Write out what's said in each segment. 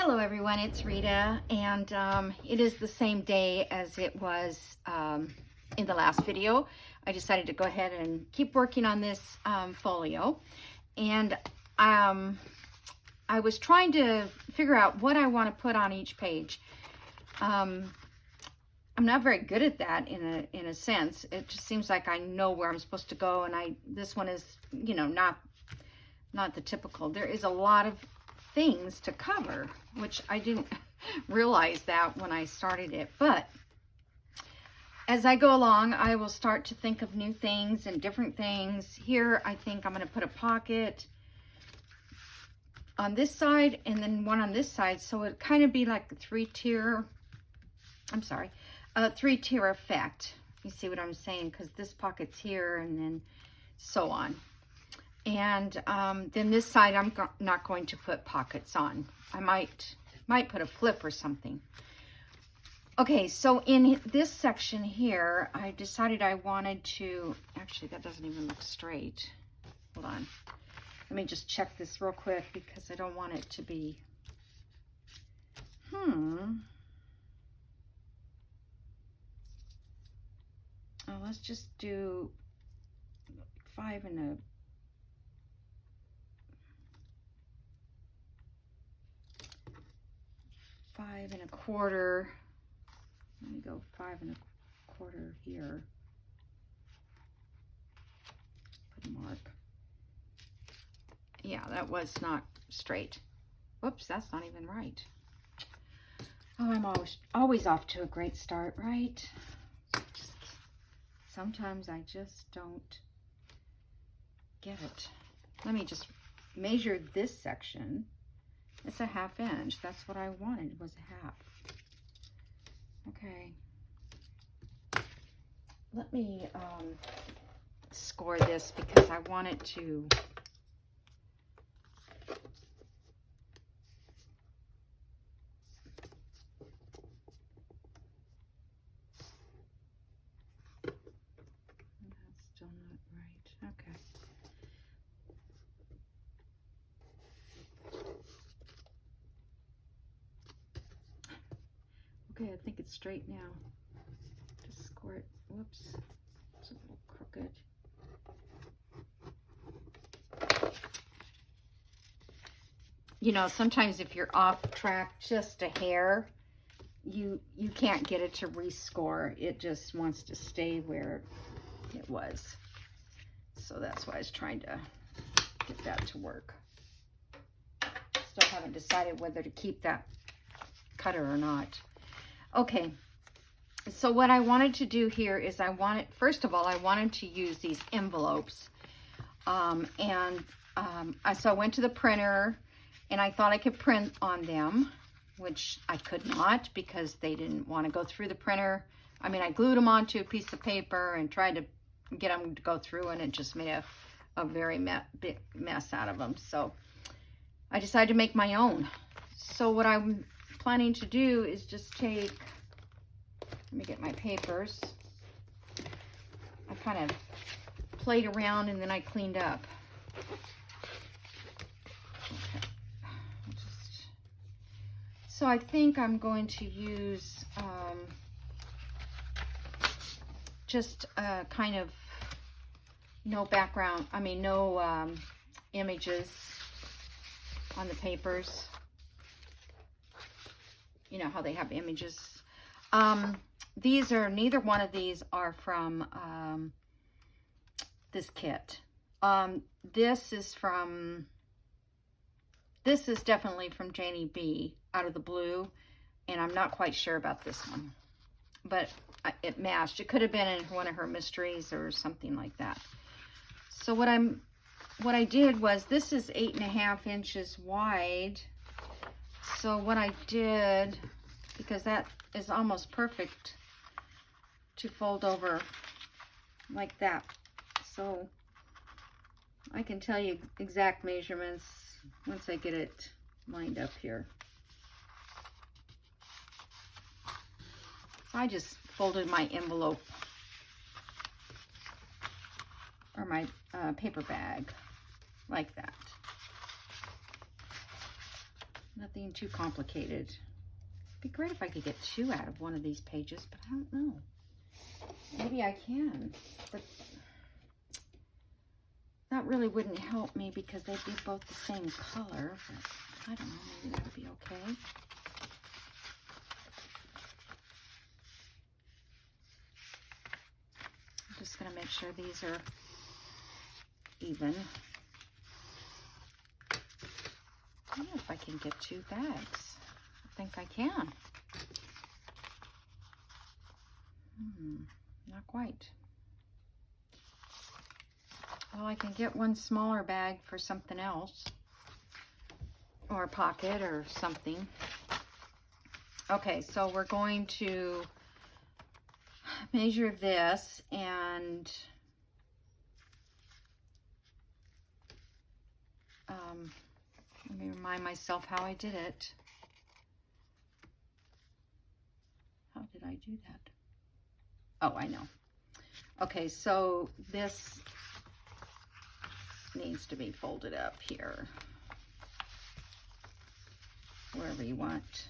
Hello everyone, it's Rita, and it is the same day as it was in the last video. I decided to go ahead and keep working on this folio, and I was trying to figure out what I want to put on each page. I'm not very good at that in a sense. It just seems like I know where I'm supposed to go, and this one is, you know, not the typical. There is a lot of things to cover, which I didn't realize that when I started it, but as I go along, I will start to think of new things and different things. Here, I think I'm going to put a pocket on this side and then one on this side, so it kind of be like a three-tier effect. You see what I'm saying? Because this pocket's here and then so on. And then this side, I'm not going to put pockets on. I might put a flip or something. Okay, so in this section here, I decided I wanted to, actually that doesn't even look straight. Hold on. Let me just check this real quick because I don't want it to be, Oh, let's just do 5 1/4. Let me go 5 1/4 here. Put a mark. Yeah, that was not straight. Whoops, that's not even right. Oh, I'm always off to a great start, right? Sometimes I just don't get it. Let me just measure this section. It's a 1/2 inch. That's what I wanted, was a 1/2. Okay. Let me score this because I want it to that's still not right. Okay. Okay, I think it's straight now. Just score it. Whoops. It's a little crooked. You know, sometimes if you're off track just a hair, you can't get it to rescore. It just wants to stay where it was. So that's why I was trying to get that to work. Still haven't decided whether to keep that cutter or not. Okay, so what I wanted to do here is first of all, I wanted to use these envelopes. So I went to the printer and I thought I could print on them, which I could not because they didn't want to go through the printer. I mean, I glued them onto a piece of paper and tried to get them to go through, and it just made a very big mess out of them. So I decided to make my own. So what I'm planning to do is just take, let me get my papers. I kind of played around and then I cleaned up. Okay. So I think I'm going to use just kind of no background, no images on the papers. You know how they have images. Neither one of these are from this kit. This is definitely from Janie B, Out of the Blue, and I'm not quite sure about this one, but it matched. It could have been in one of her mysteries or something like that. So what I did was, this is 8 1/2 inches wide. So what I did, because that is almost perfect to fold over like that. So I can tell you exact measurements once I get it lined up here. So I just folded my envelope or my paper bag like that. Nothing too complicated. It'd be great if I could get 2 out of one of these pages, but I don't know. Maybe I can, but that really wouldn't help me because they'd be both the same color. But I don't know, maybe that would be okay. I'm just going to make sure these are even. I don't know if I can get 2 bags. I think I can. Not quite. Well, I can get one smaller bag for something else, or a pocket or something. Okay, so we're going to measure this, and let me remind myself how I did it. How did I do that? Oh, I know. Okay, so this needs to be folded up here, wherever you want.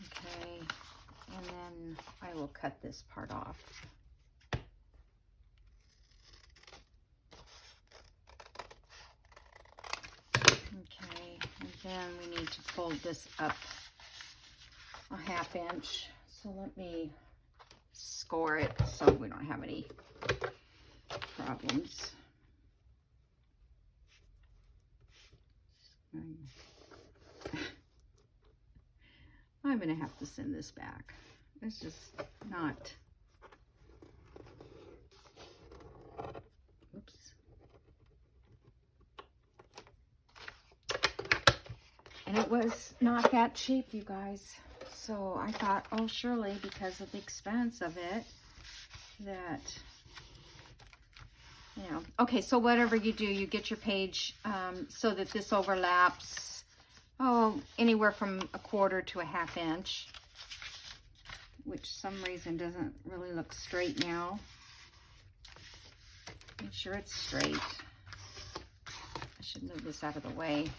Okay, and then I will cut this part off. Okay, and then we need to fold this up a 1/2 inch. So let me score it so we don't have any problems. I'm going to have to send this back. It's just not. Oops. And it was not that cheap, you guys. So I thought, oh, surely because of the expense of it, that, you know. Okay, so whatever you do, you get your page so that this overlaps, oh, anywhere from 1/4 to a 1/2 inch, which some reason doesn't really look straight now. Make sure it's straight. I should move this out of the way.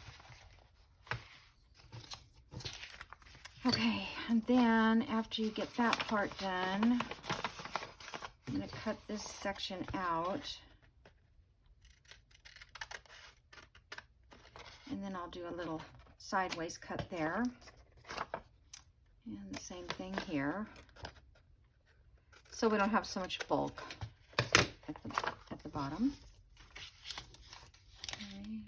Okay, and then after you get that part done, I'm going to cut this section out. And then I'll do a little sideways cut there. And the same thing here. So we don't have so much bulk at the bottom. Okay.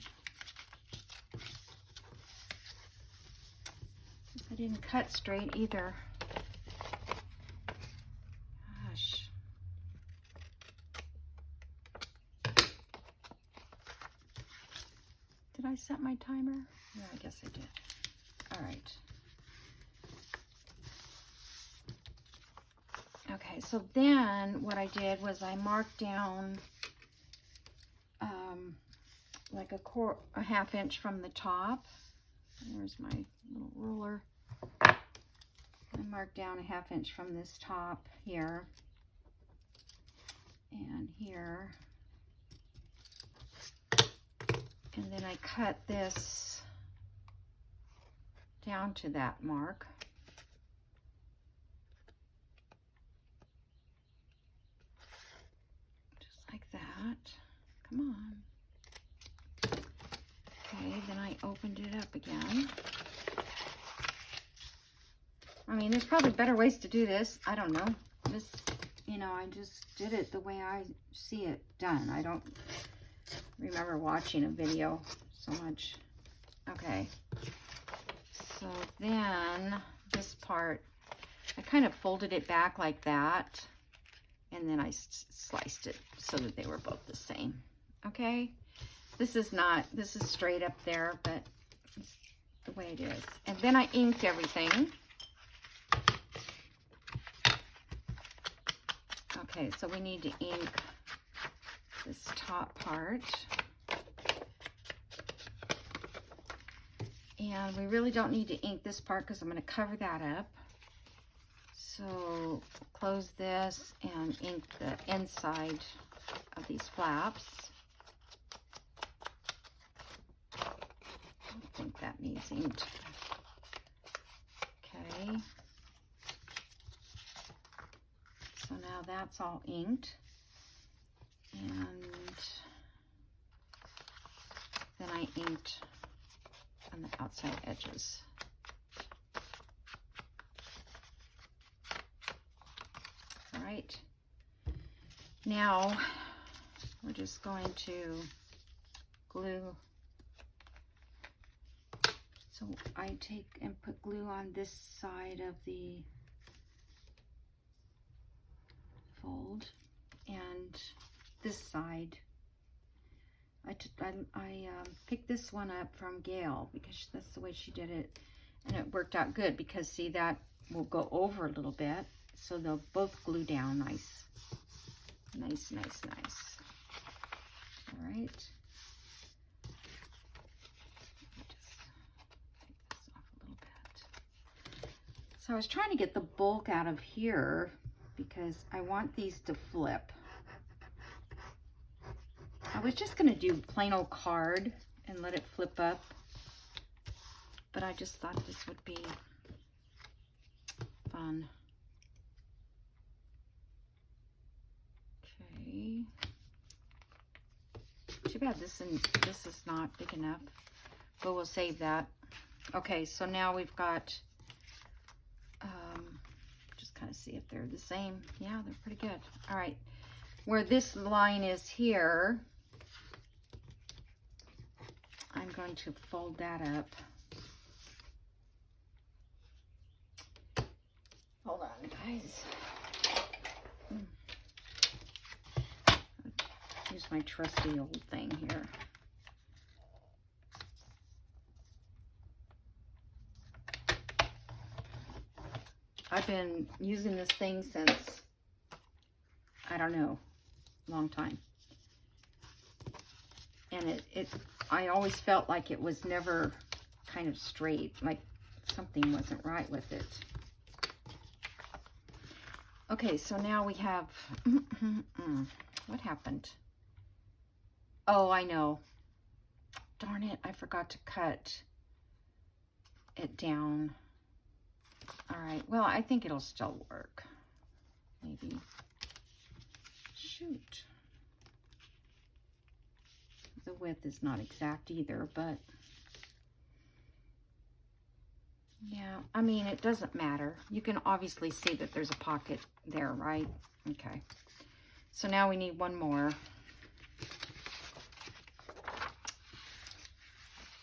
I didn't cut straight either. Gosh. Did I set my timer? Yeah, I guess I did. All right. Okay, so then what I did was I marked down like a 1/2 inch from the top. Where's my little ruler? I marked down a 1/2 inch from this top here and here. And then I cut this down to that mark. Just like that. Come on. Okay, then I opened it up again. I mean, there's probably better ways to do this. I don't know. This, you know, I just did it the way I see it done. I don't remember watching a video so much. Okay. So then this part, I kind of folded it back like that. And then I sliced it so that they were both the same. Okay. This is straight up there, but it's the way it is. And then I inked everything. Okay, so we need to ink this top part. And we really don't need to ink this part because I'm going to cover that up. So close this and ink the inside of these flaps. needs inked. Okay. So now that's all inked. And then I inked on the outside edges. All right. Now we're just going to glue. So I take and put glue on this side of the fold and this side. I picked this one up from Gail because that's the way she did it, and it worked out good because see, that will go over a little bit, so they'll both glue down nice. Nice, nice, nice. All right. So I was trying to get the bulk out of here because I want these to flip. I was just going to do plain old card and let it flip up, but I just thought this would be fun. Okay. Too bad this is not big enough, but we'll save that. Okay, so now we've got, just kind of see if they're the same. Yeah, they're pretty good. All right, where this line is here, I'm going to fold that up. Hold on, guys. Use my trusty old thing here. I've been using this thing since, I don't know, long time. And I always felt like it was never kind of straight, like something wasn't right with it. Okay, so now we have, what happened? Oh, I know. Darn it, I forgot to cut it down. All right, well, I think it'll still work. Maybe. Shoot. The width is not exact either, but yeah, I mean, it doesn't matter. You can obviously see that there's a pocket there, right? Okay. So now we need one more.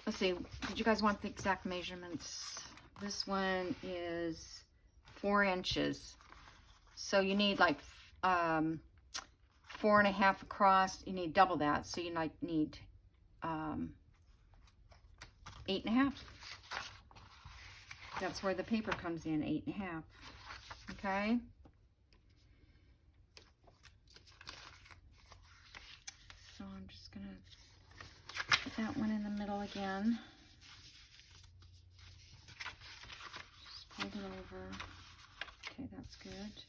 Let's see, did you guys want the exact measurements? This one is 4 inches. So you need like 4.5 across. You need double that. So you like need 8.5. That's where the paper comes in, 8.5. Okay. So I'm just gonna put that one in the middle again. Just fold it over. Okay, that's good.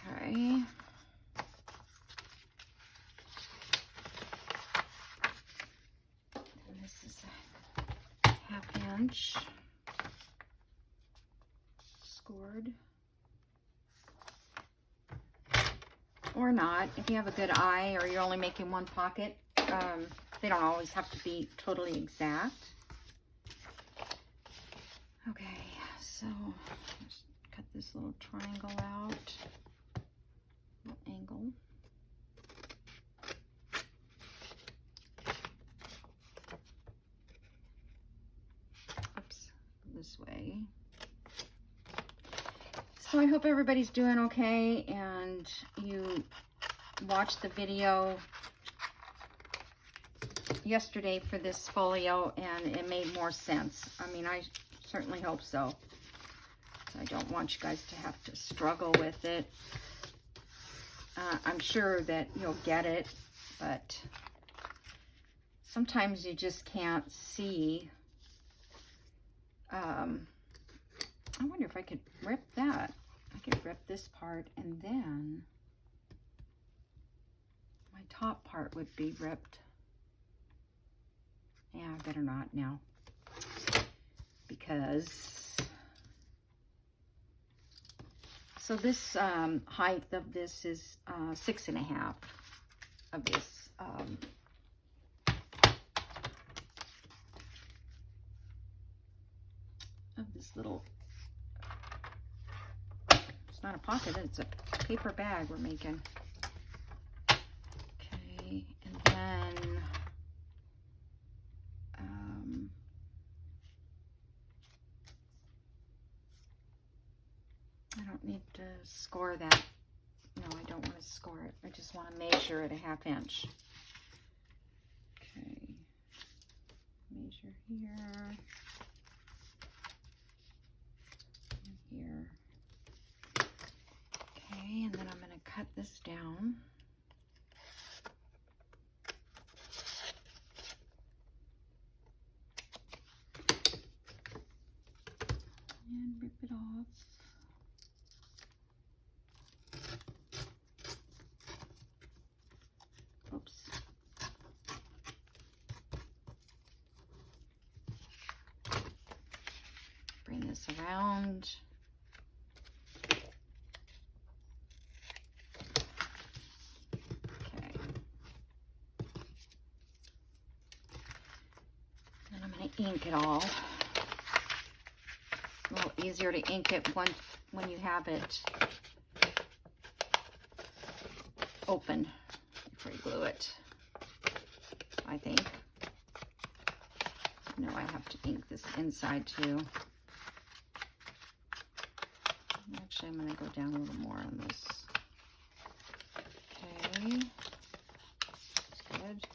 Okay. And this is a 1/2 inch scored. Or not, if you have a good eye or you're only making one pocket. They don't always have to be totally exact. Okay, so let's cut this little triangle out. Angle. Oops, this way. So I hope everybody's doing okay and you watched the video yesterday for this folio and it made more sense. I mean, I certainly hope so. I don't want you guys to have to struggle with it. I'm sure that you'll get it, but sometimes you just can't see. I wonder if I could rip that. I could rip this part and then my top part would be ripped. Yeah, I better not now, because so this height of this is 6.5 of this little, it's not a pocket, it's a paper bag we're making. Okay, and then I don't need to score that. No, I don't want to score it. I just want to measure it 1/2 inch. Okay, measure here. Here. Okay, and then I'm going to cut this down. And rip it off. Oops. Bring this around. Ink it all. A little easier to ink it when you have it open before you glue it, I think. No, I have to ink this inside too. Actually, I'm going to go down a little more on this. Okay, that's good.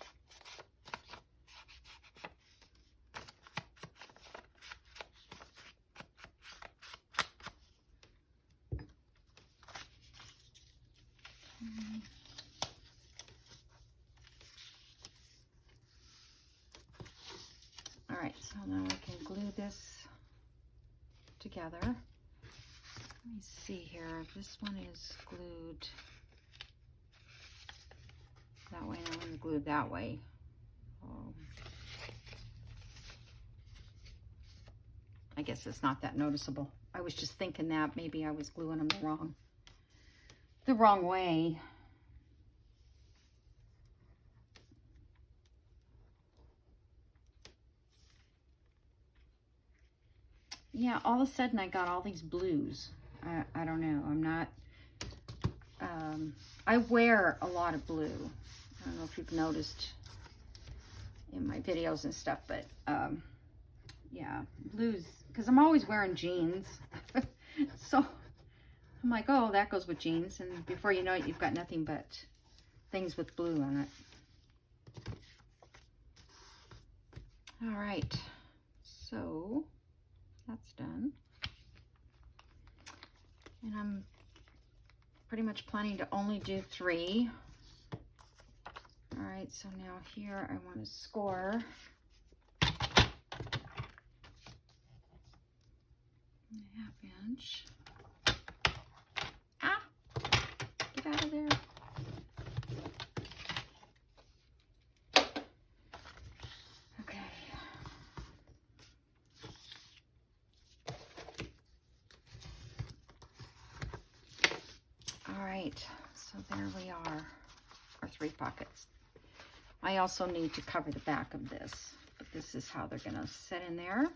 All right, so now I can glue this together. Let me see here. This one is glued that way, and I'm going to glue that way. I guess it's not that noticeable. I was just thinking that maybe I was gluing them the wrong way. Yeah, all of a sudden I got all these blues. I don't know. I'm not, I wear a lot of blue. I don't know if you've noticed in my videos and stuff, but yeah, blues, because I'm always wearing jeans. So I'm like, oh, that goes with jeans. And before you know it, you've got nothing but things with blue on it. All right, so that's done. And I'm pretty much planning to only do 3. All right, so now here I want to score 1/2 inch. Ah, get out of there. So there we are, our 3 pockets. I also need to cover the back of this, but this is how they're gonna sit in there.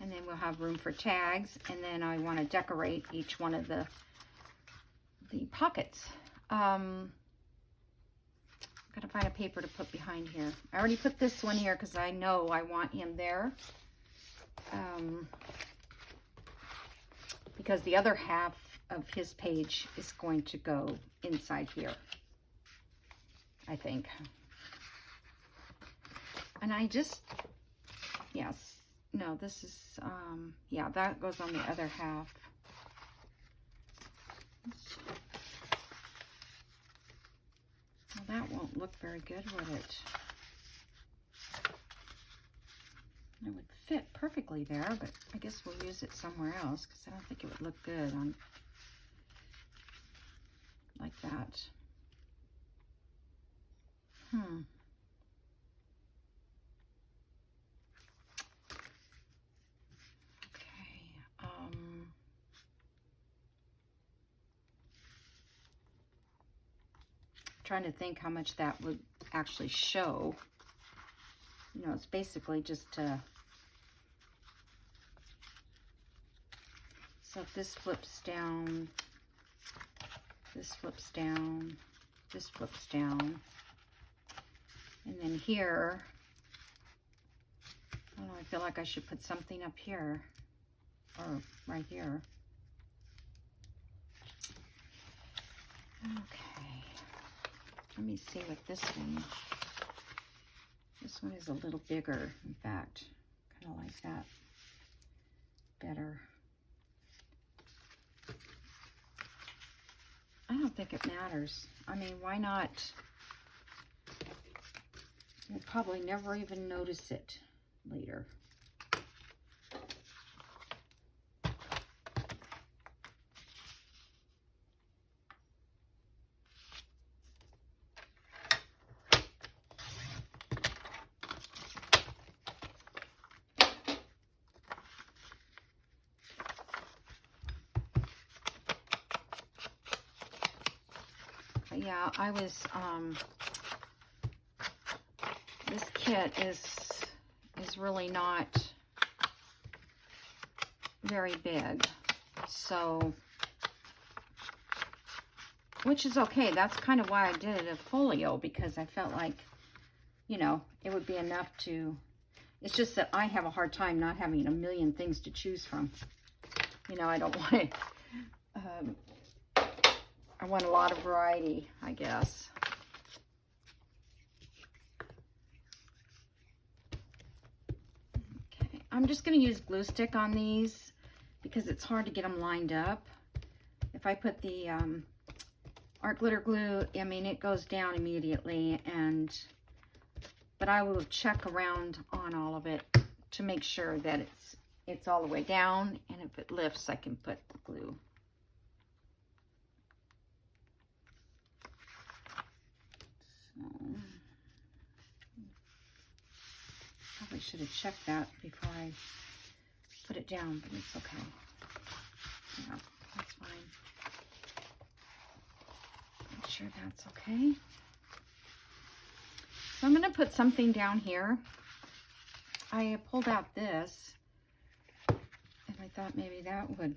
And then we'll have room for tags, and then I want to decorate each one of the pockets. Gotta find a paper to put behind here. I already put this one here because I know I want him there. Because the other half of his page is going to go inside here, I think. And I just, yes, no, this is, yeah, that goes on the other half. Well, that won't look very good, would it? It would fit perfectly there, but I guess we'll use it somewhere else because I don't think it would look good on like that. Okay. Trying to think how much that would actually show. You know, it's basically just to, so if this flips down, this flips down, this flips down, and then here, I don't know, I feel like I should put something up here, or right here. Okay, let me see what this one is a little bigger, in fact, kind of like that, better. I don't think it matters. I mean, why not? You'll probably never even notice it later. Yeah, I was, this kit is really not very big, so, which is okay. That's kind of why I did it a folio, because I felt like, you know, it would be enough to, it's just that I have a hard time not having a million things to choose from. You know, I don't want it, I want a lot of variety, I guess. Okay, I'm just going to use glue stick on these because it's hard to get them lined up. If I put the art glitter glue, I mean, it goes down immediately, but I will check around on all of it to make sure that it's all the way down, and if it lifts, I can put the glue. Probably should have checked that before I put it down, but it's okay. Yeah, that's fine. Make sure that's okay. So I'm going to put something down here. I pulled out this, and I thought maybe that would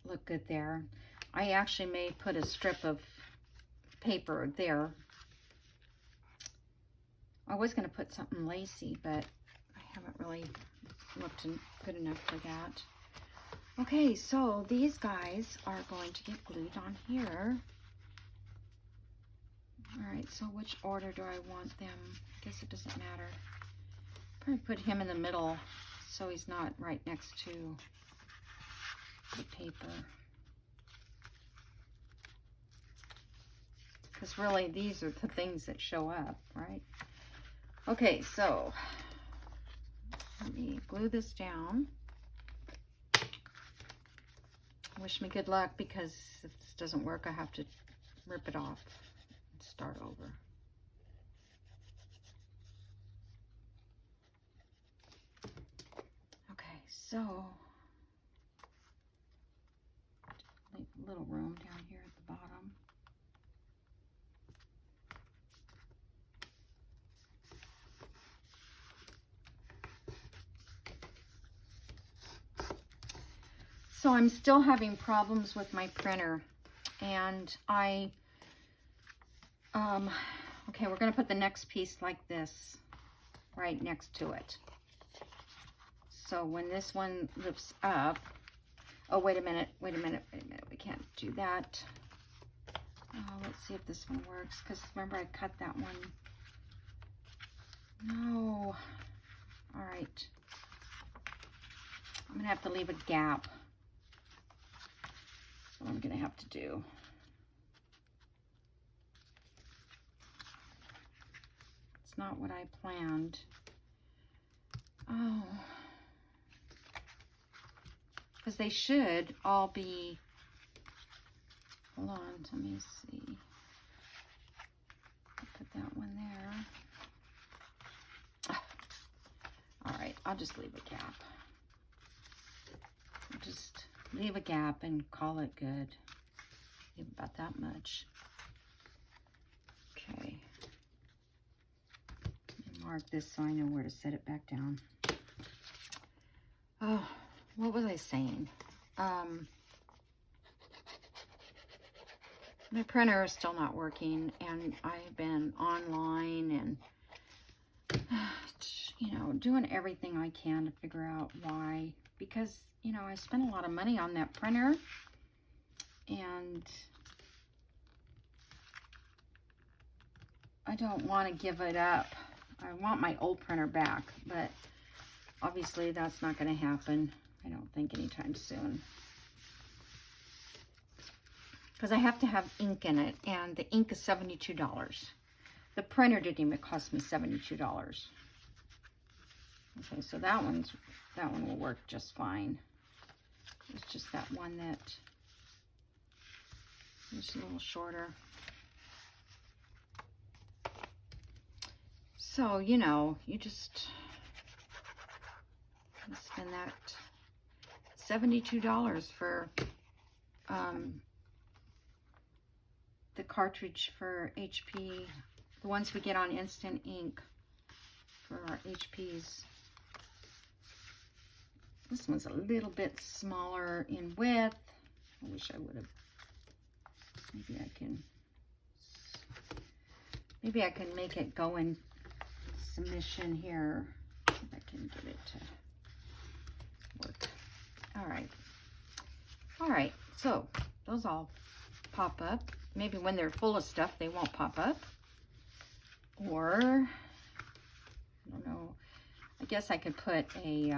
look good there. I actually may put a strip of paper there. I was going to put something lacy, but I haven't really looked good enough for that. Okay, so these guys are going to get glued on here. All right, so which order do I want them? I guess it doesn't matter. Probably put him in the middle so he's not right next to the paper. Because really, these are the things that show up, right? Okay, so let me glue this down. Wish me good luck, because if this doesn't work, I have to rip it off and start over. Okay, so leave a little room down here at the bottom. So I'm still having problems with my printer, and okay, we're going to put the next piece like this right next to it. So when this one lifts up, oh, wait a minute, we can't do that. Let's see if this one works, because remember I cut that one. No. All right. I'm going to have to leave a gap. That's what I'm going to have to do. not what I planned. Oh. Because they should all be, hold on, let me see. I'll put that one there. All right, I'll just leave a gap. Just leave a gap and call it good. Leave about that much. Okay. Mark this so I know where to set it back down. Oh, what was I saying? My printer is still not working, and I've been online and, you know, doing everything I can to figure out why. Because, you know, I spent a lot of money on that printer, and I don't want to give it up. I want my old printer back, but obviously that's not going to happen. I don't think anytime soon. Because I have to have ink in it, and the ink is $72. The printer didn't even cost me $72. Okay, so that one will work just fine. It's just that one that is a little shorter. So, you know, you just spend that $72 for the cartridge for HP, the ones we get on Instant Ink for our HPs. This one's a little bit smaller in width. I wish I would have, maybe I can make it go in submission here. If I can get it to work. All right, so those all pop up. Maybe when they're full of stuff, they won't pop up. Or, I don't know, I guess I could put a,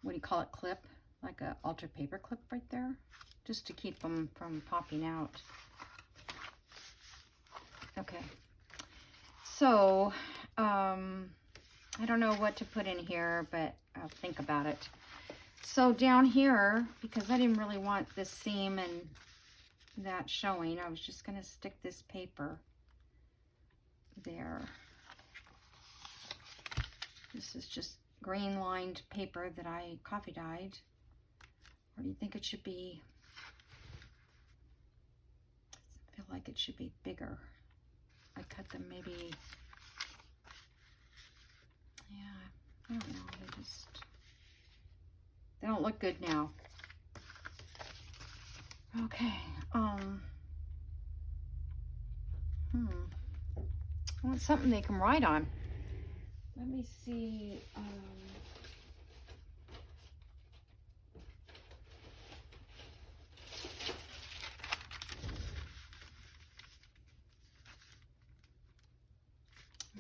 what do you call it, clip? Like a ultra paper clip right there, just to keep them from popping out. Okay, so, I don't know what to put in here, but I'll think about it. So down here, because I didn't really want this seam and that showing, I was just going to stick this paper there. This is just green lined paper that I coffee dyed. Or do you think it should be, I feel like it should be bigger. I cut them maybe, yeah, I don't know, they don't look good now. Okay, I want something they can write on. Let me see, I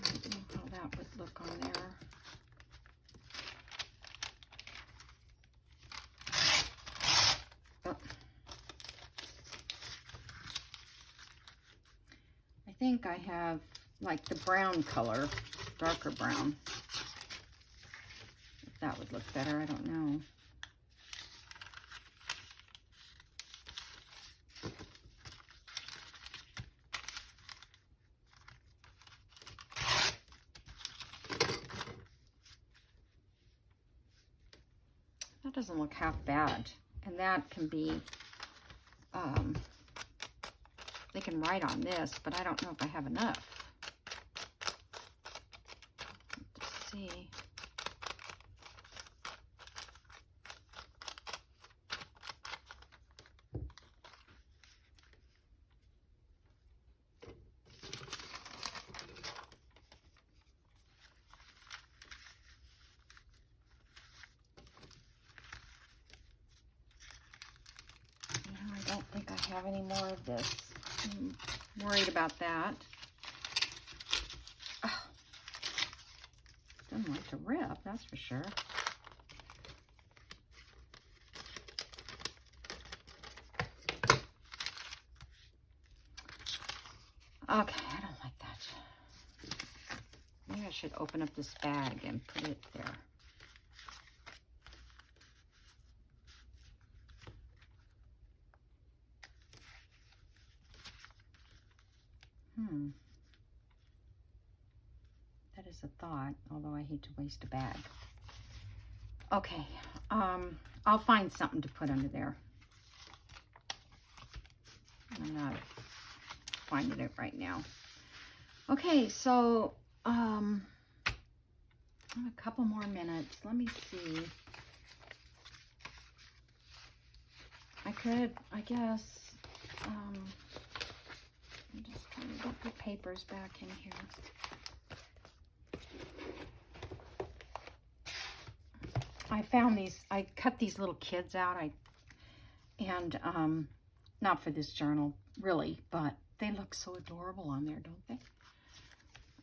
don't know how that would look on there. Oh. I think I have like the brown color, darker brown. If that would look better, I don't know. That doesn't look half bad. And that can be, they can write on this, but I don't know if I have enough. Let's see. I don't think I have any more of this. I'm worried about that. Oh, doesn't like to rip, that's for sure. Okay, I don't like that. should open up this bag and put it there. That is a thought, although I hate to waste a bag. Okay, I'll find something to put under there. I'm not finding it right now. Okay, so a couple more minutes. Let me see. I could, I guess, I'm just trying to get the papers back in here. I found these, I cut these little kids out, not for this journal, really, but they look so adorable on there, don't they?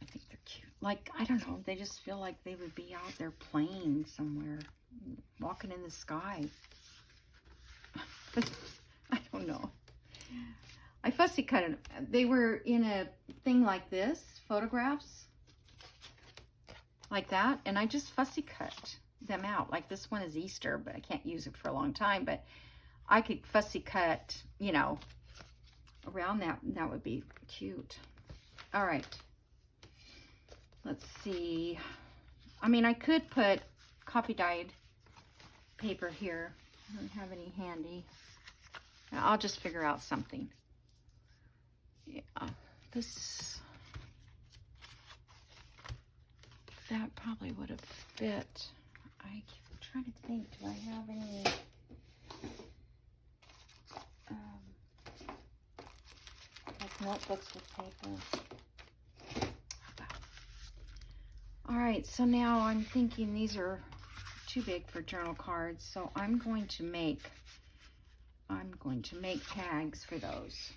I think they're cute. Like, I don't know, they just feel like they would be out there playing somewhere, walking in the sky. I don't know. I fussy cut it. They were in a thing like this, photographs, like that, and I just fussy cut them out. Like this one is Easter, but I can't use it for a long time, but I could fussy cut, you know, around that. That would be cute. All right. Let's see. I mean, I could put coffee dyed paper here. I don't have any handy. I'll just figure out something. Yeah, that probably would have fit. I'm trying to think, do I have any like notebooks with paper? All right, so now I'm thinking these are too big for journal cards, so I'm going to make tags for those.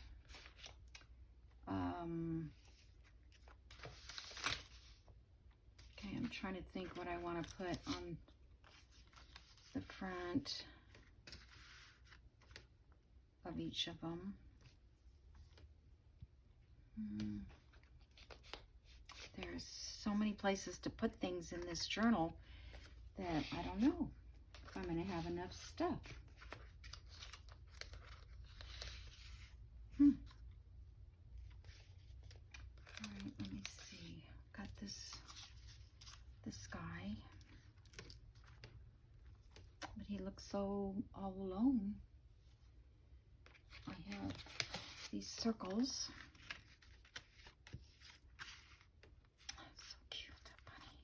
Okay, I'm trying to think what I want to put on the front of each of them. There's so many places to put things in this journal that I don't know if I'm going to have enough stuff. All right, let me see. Got this guy, but he looks so all alone. I have these circles. So cute, that bunny.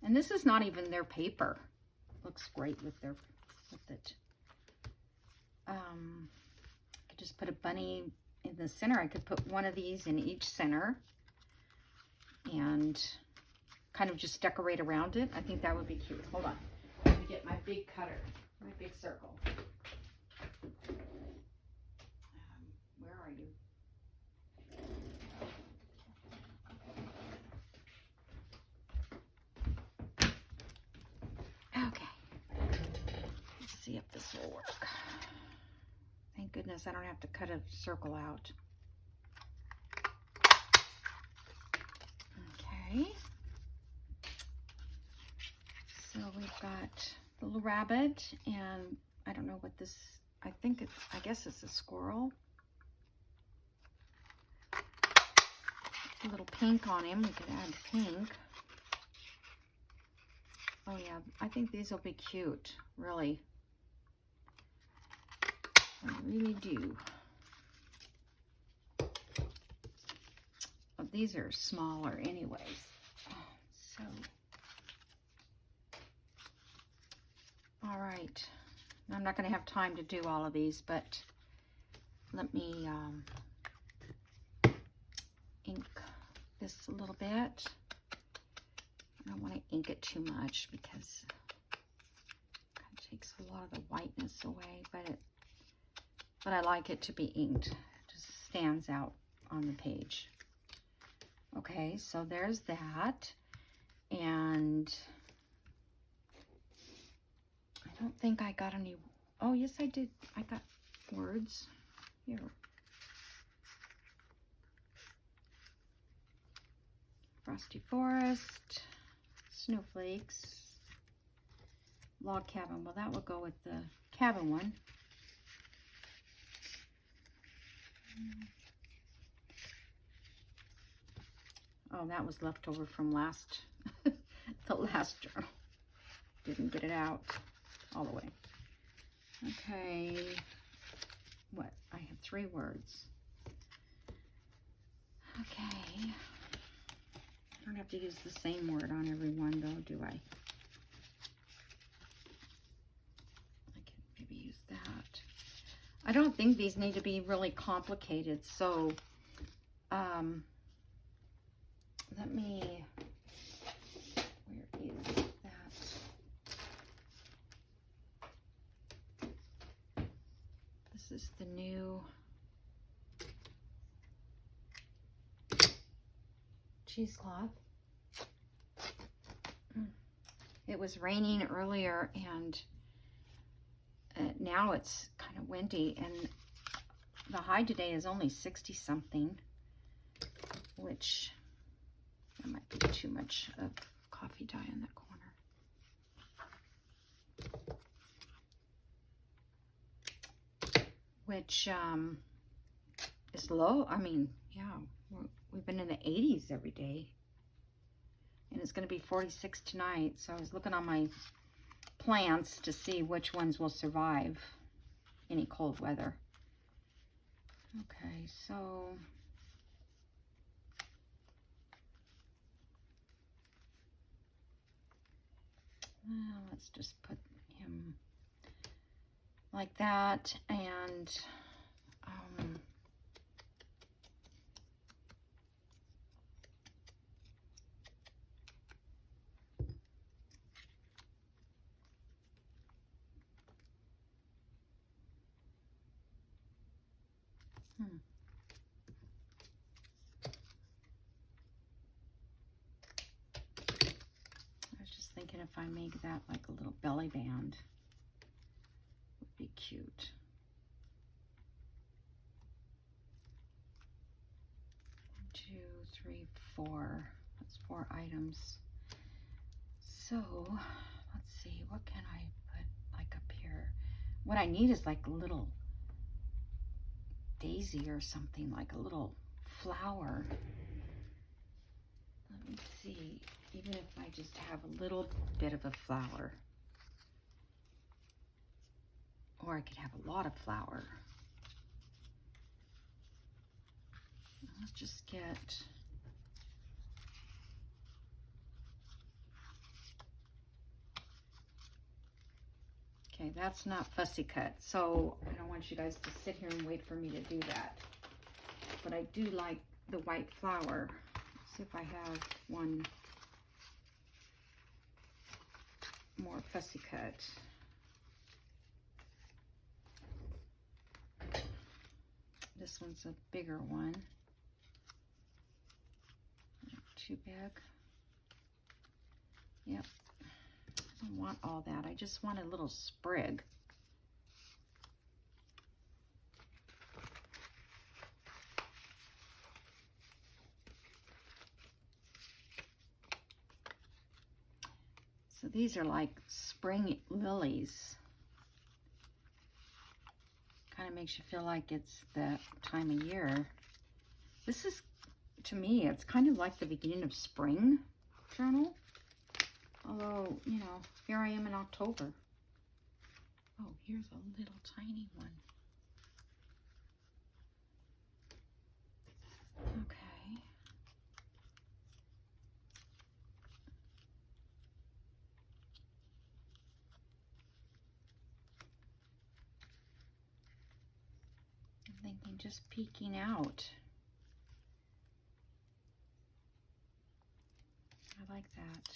And this is not even their paper. Looks great with it. I could just put a bunny in the center. I could put one of these in each center and kind of just decorate around it. I think that would be cute. Hold on. Let me get my big cutter, my big circle. Where are you? Okay. Let's see if this will work. Thank goodness I don't have to cut a circle out. Okay. So we've got the little rabbit, and I don't know what this, I guess it's a squirrel. A little pink on him, we could add pink. Oh yeah, I think these will be cute, really. I really do. Well, these are smaller anyways. So, all right. I'm not going to have time to do all of these, but let me ink this a little bit. I don't want to ink it too much because it kind of takes a lot of the whiteness away, but I like it to be inked. It just stands out on the page. Okay, so there's that. And I don't think I got any, oh yes I did. I got words here. Frosty Forest, Snowflakes, Log Cabin. Well, that will go with the cabin one. Oh, that was left over from last, the last journal. Didn't get it out all the way. Okay, what? I have 3 words. Okay. I don't have to use the same word on every one, though, do I? I can maybe use that. I don't think these need to be really complicated, so let me, where is that? This is the new cheesecloth. It was raining earlier, and now it's kind of windy, and the high today is only 60 something, which there might be too much of coffee dye in that corner. Which is low. I mean, yeah, we've been in the 80s every day. And it's going to be 46 tonight. So I was looking on my plants to see which ones will survive any cold weather. Okay, so let's just put him like that, and I was just thinking if I make that like a little belly band, would be cute. 1, 2, 3, 4. That's 4 items. So let's see, what can I put like up here? What I need is like a little daisy or something, like a little flower. Let me see, even if I just have a little bit of a flower. Or I could have a lot of flower. Let's just get okay, that's not fussy cut, so I don't want you guys to sit here and wait for me to do that. But I do like the white flower. Let's see if I have one more fussy cut. This one's a bigger one. Not too big. Yep. I don't want all that. I just want a little sprig. So these are like spring lilies. Kind of makes you feel like it's that time of year. This is, to me, it's kind of like the beginning of spring journal. Although, you know, here I am in October. Oh, here's a little tiny one. Okay. I'm thinking just peeking out. I like that.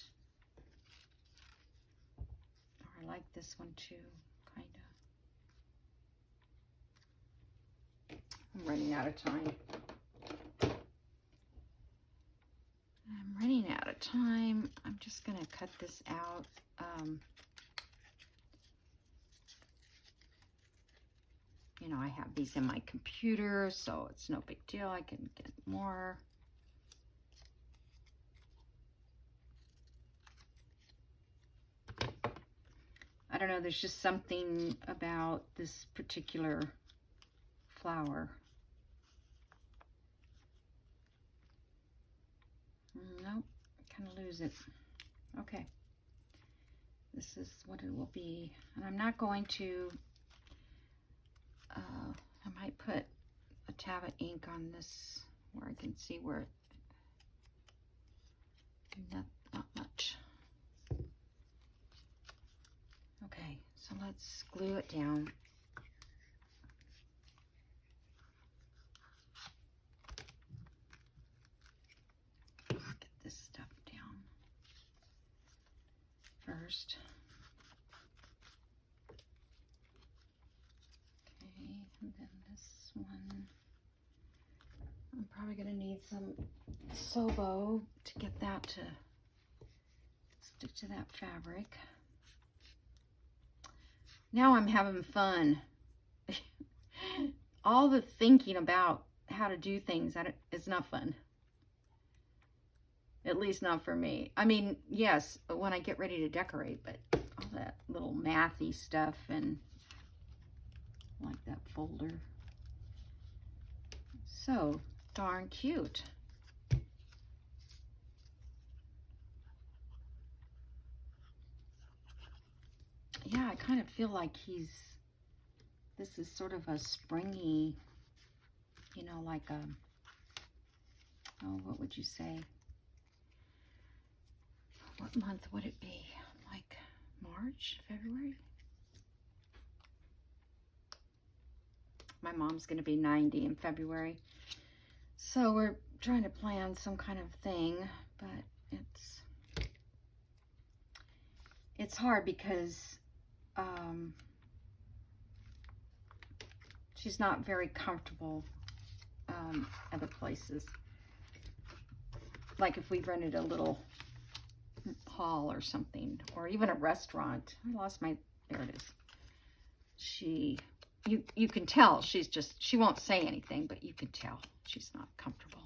Or I like this one too, kind of. I'm running out of time. I'm running out of time. I'm just going to cut this out. You know, I have these in my computer, so it's no big deal. I can get more. don't know, there's just something about this particular flower. Nope, kind of lose it. Okay. This is what it will be. And I'm not going to, I might put a tab of ink on this where I can see where, not much. Okay, so let's glue it down. Let's get this stuff down first. Okay, and then this one. I'm probably going to need some Sobo to get that to stick to that fabric. Now I'm having fun. All the thinking about how to do things, it's not fun. At least not for me. I mean, yes, when I get ready to decorate, but all that little mathy stuff and like that folder. So darn cute. Yeah, I kind of feel like this is sort of a springy, you know, like a, oh, what would you say? What month would it be? Like March, February? My mom's going to be 90 in February. So we're trying to plan some kind of thing, but it's hard because she's not very comfortable other places. Like if we rented a little hall or something, or even a restaurant. I lost my, there it is. You can tell she won't say anything, but you can tell she's not comfortable.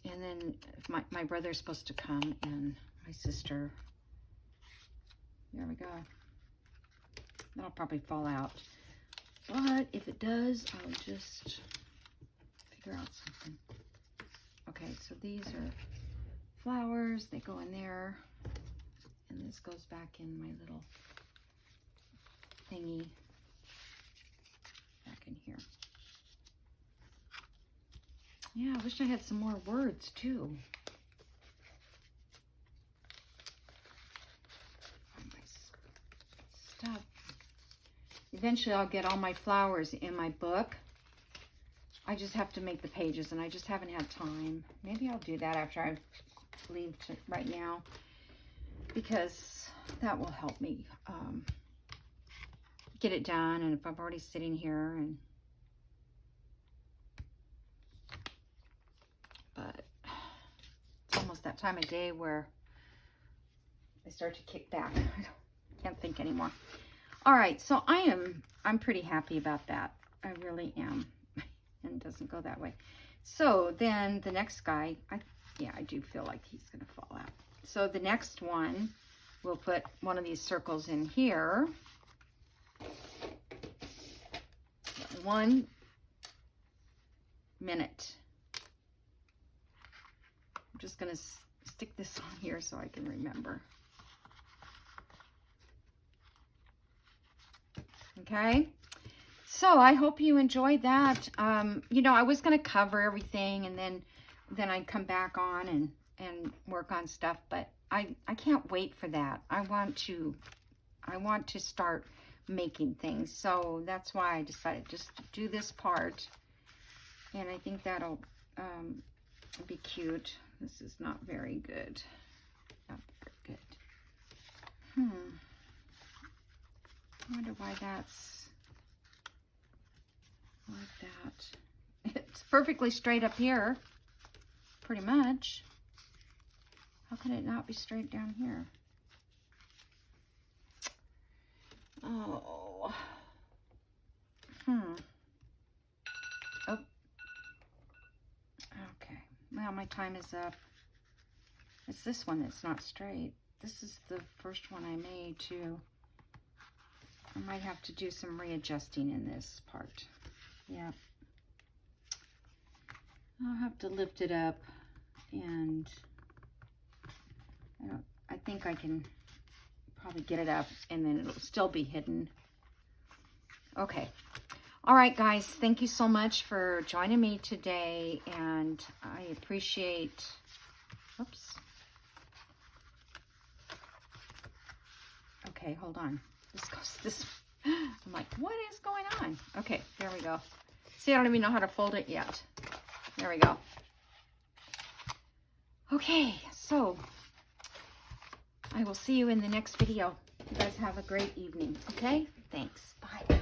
And then if my brother's supposed to come and my sister, there we go. That'll probably fall out. But if it does, I'll just figure out something. Okay, so these are flowers. They go in there. And this goes back in my little thingy back in here. Yeah, I wish I had some more words too. My stuff. Eventually I'll get all my flowers in my book. I just have to make the pages and I just haven't had time. Maybe I'll do that after I leave right now, because that will help me get it done. And if I'm already sitting here but it's almost that time of day where I start to kick back. I can't think anymore. All right, so I'm pretty happy about that. I really am. And it doesn't go that way. So then the next guy, I do feel like he's gonna fall out. So the next one, we'll put one of these circles in here. 1 minute. I'm just gonna stick this on here so I can remember. Okay, so I hope you enjoyed that. You know, I was going to cover everything and then I'd come back on and work on stuff, but I can't wait for that. I want to start making things, so that's why I decided just to do this part, and I think that'll be cute. This is not very good. Not very good. I wonder why that's like that. It's perfectly straight up here, pretty much. How can it not be straight down here? Oh. Oh. Okay. Well, my time is up. It's this one that's not straight. this is the first one I made too. I might have to do some readjusting in this part. Yeah. I'll have to lift it up, and I think I can probably get it up and then it'll still be hidden. Okay. All right, guys, thank you so much for joining me today, and I appreciate, oops. Okay, hold on. This goes this, I'm like, what is going on? Okay, there we go. See, I don't even know how to fold it yet. There we go. Okay, so I will see you in the next video. You guys have a great evening, okay? Thanks. Bye.